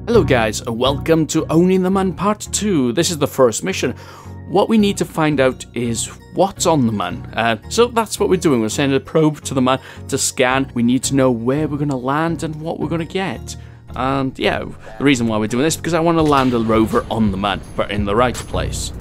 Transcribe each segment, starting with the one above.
Hello guys, and welcome to Owning the Mun Part 2. This is the first mission. What we need to find out is what's on the Mun. So that's what we're doing. We're sending a probe to the Mun to scan. We need to know where we're going to land and what we're going to get. And yeah, the reason why we're doing this is because I want to land a rover on the Mun, but in the right place.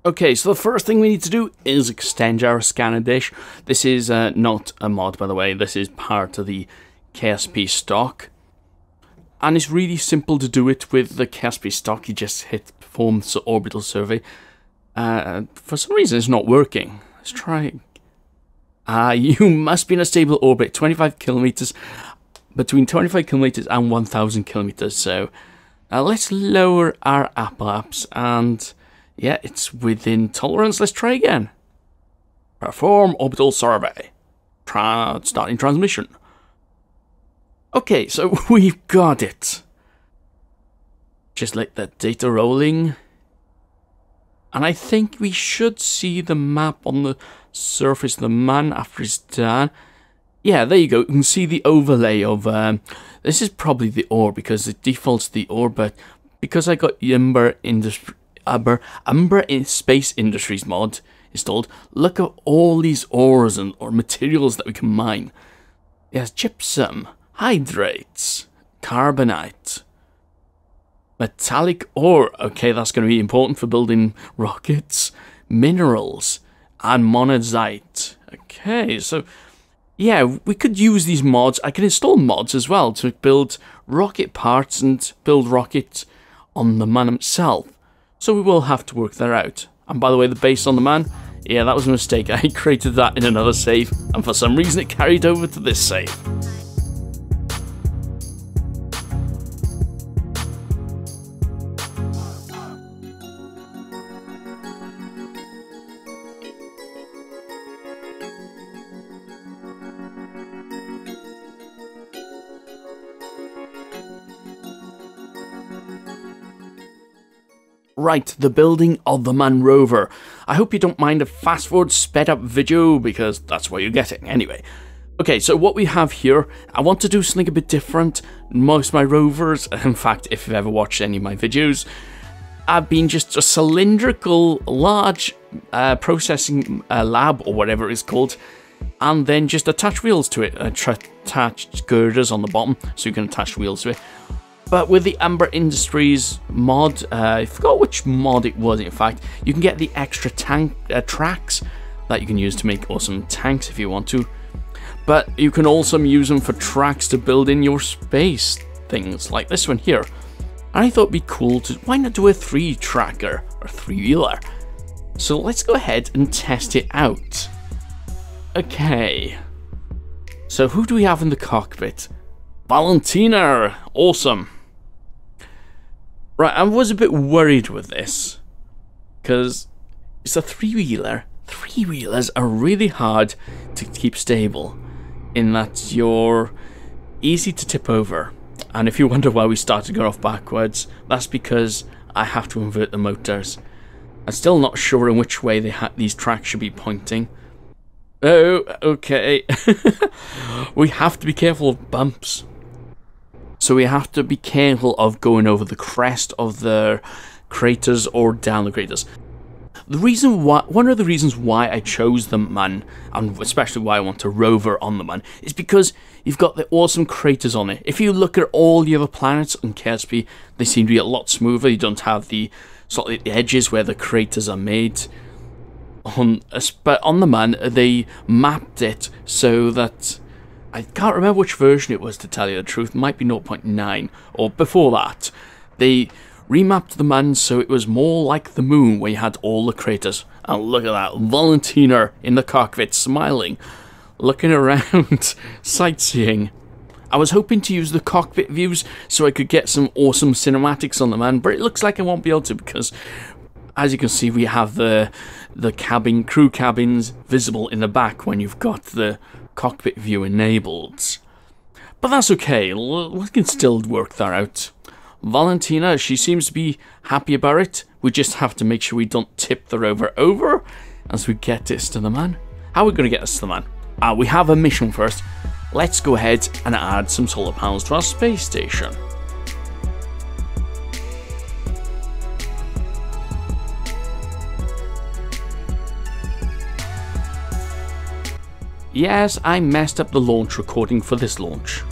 Okay, so the first thing we need to do is extend our scanner dish. This is not a mod, by the way. This is part of the KSP stock. And it's really simple to do it with the KSP stock. You just hit perform Orbital Survey. For some reason, it's not working. Let's try. You must be in a stable orbit, 25 kilometers, between 25 kilometers and 1,000 kilometers. So let's lower our apps and... yeah, it's within tolerance. Let's try again. Perform Orbital Survey. Starting transmission. Okay, so we've got it. Just let that data rolling. And I think we should see the map on the surface of the Mun after it's done. Yeah, there you go. You can see the overlay of... this is probably the ore because it defaults to the ore, but because I got Umber Space Industries mod installed, look at all these ores or materials that we can mine. Yes, gypsum, hydrates, carbonite, metallic ore. Okay, that's going to be important for building rockets, minerals, and monazite. Okay, so yeah, we could use these mods. I can install mods as well to build rocket parts and build rockets on the Mun itself. So we will have to work that out. And by the way, the base on the Mun, yeah, that was a mistake. I created that in another save, and for some reason it carried over to this save. Right, the building of the Mun Rover. I hope you don't mind a fast forward sped up video because that's what you're getting anyway. Okay, so what we have here, I want to do something a bit different. Most of my rovers, in fact, if you've ever watched any of my videos, have been just a cylindrical, large processing lab or whatever it's called, and then just attach wheels to it. Attach girders on the bottom so you can attach wheels to it. But with the Umber Industries mod, I forgot which mod it was in fact, you can get the extra tank tracks that you can use to make awesome tanks if you want to. But you can also use them for tracks to build in your space things, like this one here. And I thought it'd be cool to, why not do a 3-tracker or 3-wheeler? So let's go ahead and test it out. Okay. So who do we have in the cockpit? Valentina! Awesome. Right, I was a bit worried with this, because it's a three-wheeler. Three-wheelers are really hard to keep stable, in that you're easy to tip over. And if you wonder why we started going off backwards, that's because I have to invert the motors. I'm still not sure in which way these tracks should be pointing. Oh, okay. We have to be careful of bumps. So we have to be careful of going over the crest of the craters or down the craters. One of the reasons why I chose the Mun, and especially why I want a rover on the Mun, is because you've got the awesome craters on it. If you look at all the other planets on KSP, they seem to be a lot smoother. You don't have the sort of the edges where the craters are made. But on the Mun, they mapped it so that, I can't remember which version it was, to tell you the truth. It might be 0.9 or before that. They remapped the Mun so it was more like the Moon, where you had all the craters. And look at that, Valentina in the cockpit smiling, looking around, sightseeing. I was hoping to use the cockpit views so I could get some awesome cinematics on the Mun, but it looks like I won't be able to, because as you can see, we have the crew cabins visible in the back when you've got the cockpit view enabled. But that's okay, we can still work that out. Valentina, she seems to be happy about it. We just have to make sure we don't tip the rover over as we get this to the Mun. How are we going to get this to the Mun? We have a mission first. Let's go ahead and add some solar panels to our space station. Yes, I messed up the launch recording for this launch.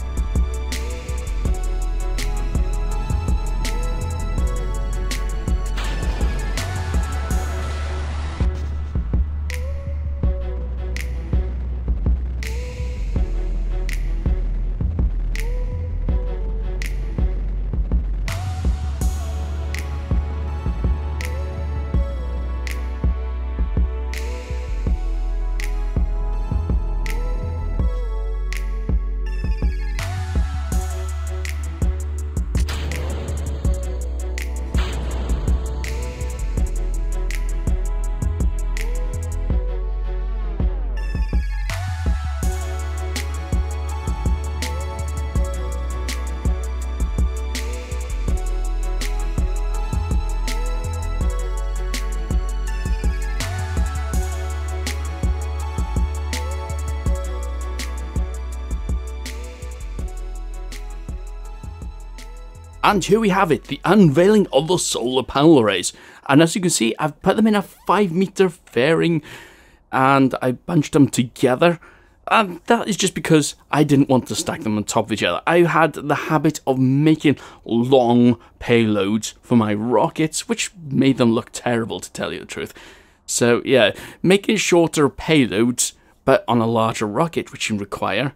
And here we have it, the unveiling of the solar panel arrays. And as you can see, I've put them in a 5-meter fairing and I bunched them together. And that is just because I didn't want to stack them on top of each other. I had the habit of making long payloads for my rockets, which made them look terrible, to tell you the truth. So yeah, making shorter payloads, but on a larger rocket, which you require,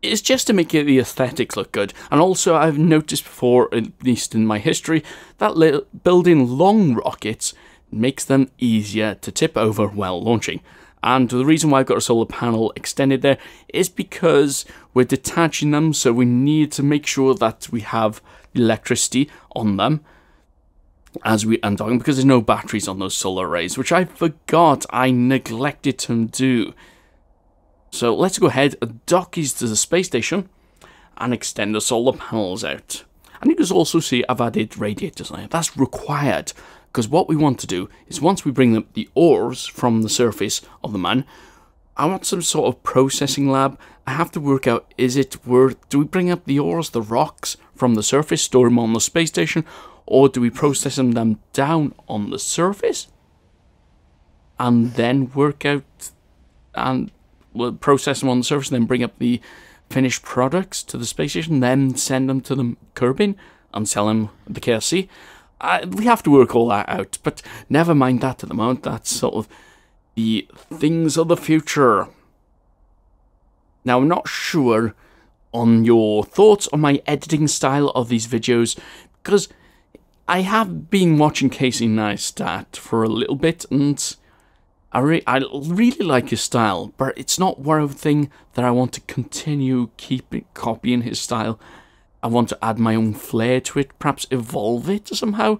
it's just to make the aesthetics look good. And also, I've noticed before, at least in my history, that building long rockets makes them easier to tip over while launching. And the reason why I've got a solar panel extended there is because we're detaching them, so we need to make sure that we have electricity on them as we undog, because there's no batteries on those solar arrays, which I forgot, I neglected to do. So let's go ahead and dock these to the space station and extend the solar panels out. And you can also see I've added radiators on it. That's required, because what we want to do is once we bring up the ores from the surface of the Mun, I want some sort of processing lab. I have to work out, do we bring up the ores, the rocks from the surface, store them on the space station, or do we process them down on the surface and then work out and we'll process them on the surface and then bring up the finished products to the space station, then send them to the Kerbin and sell them at the KSC. We have to work all that out, but never mind that at the moment. That's sort of the things of the future. Now, I'm not sure on your thoughts on my editing style of these videos, because I have been watching Casey Neistat for a little bit, and I really like his style, but it's not one thing that I want to continue copying his style. I want to add my own flair to it, perhaps evolve it somehow.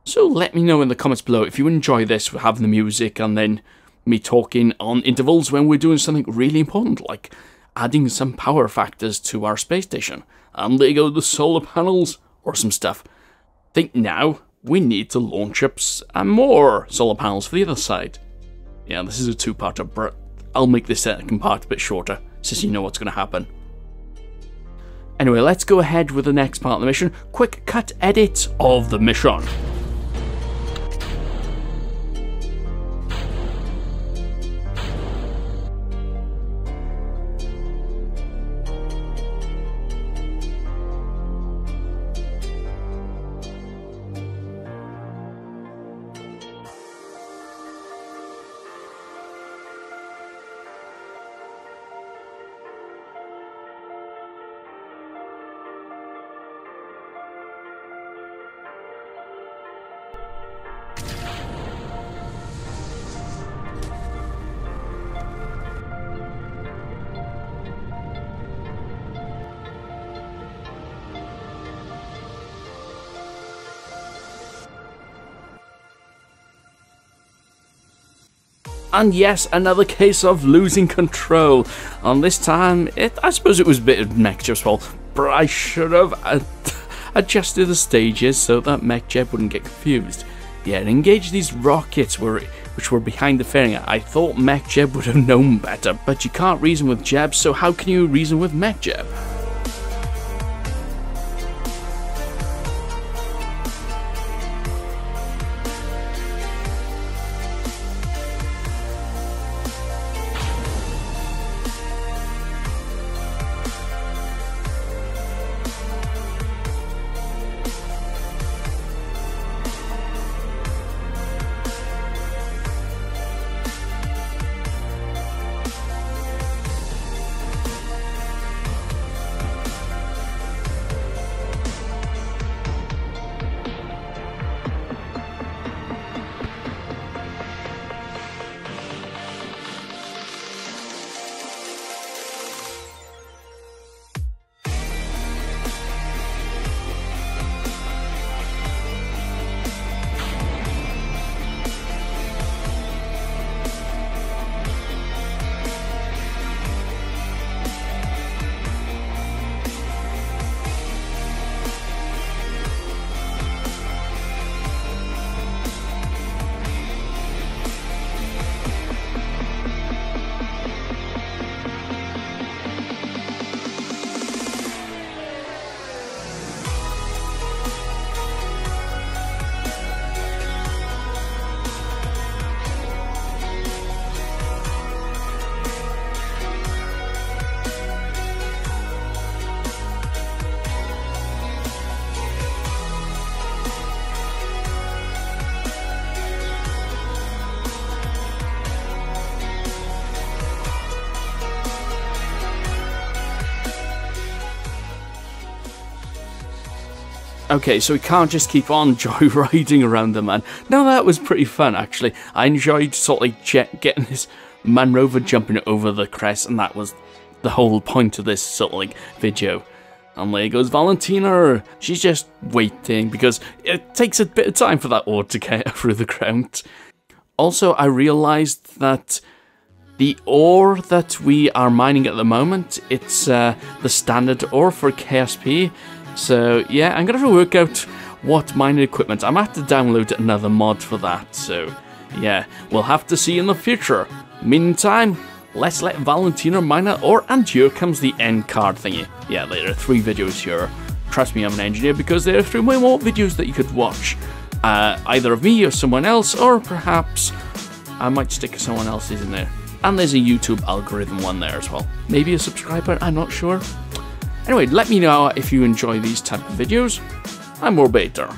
So let me know in the comments below if you enjoy this, having the music and then me talking on intervals when we're doing something really important, like adding some power factors to our space station. And there you go, the solar panels or some stuff. Think now we need to launch up more solar panels for the other side. Yeah, this is a two-parter, but I'll make this second part a bit shorter, so you know what's going to happen. Anyway, let's go ahead with the next part of the mission. Quick cut edit of the mission. And yes, another case of losing control. And this time, I suppose it was a bit of MechJeb's fault, but I should have adjusted the stages so that MechJeb wouldn't get confused. Yeah, and engage these rockets which were behind the fairing. I thought MechJeb would have known better, but you can't reason with Jeb, so how can you reason with MechJeb? Okay, so we can't just keep on joyriding around the man. No, that was pretty fun, actually. I enjoyed sort of like getting this Mun Rover jumping over the crest, and that was the whole point of this sort of like video. And there goes Valentina. She's just waiting, because it takes a bit of time for that ore to get through the ground. Also, I realised that the ore that we are mining at the moment, it's the standard ore for KSP. So yeah, I'm going to have to work out what mining equipment. I'm going to have to download another mod for that. So yeah, we'll have to see in the future. Meantime, let's let Valentina mine our ore, and here comes the end card thingy. Yeah, there are 3 videos here. Trust me, I'm an engineer, because there are 3 more videos that you could watch. Either of me or someone else, or perhaps I might stick someone else's in there. And there's a YouTube algorithm one there as well. Maybe a subscriber, I'm not sure. Anyway, let me know if you enjoy these type of videos. I'm Orbital.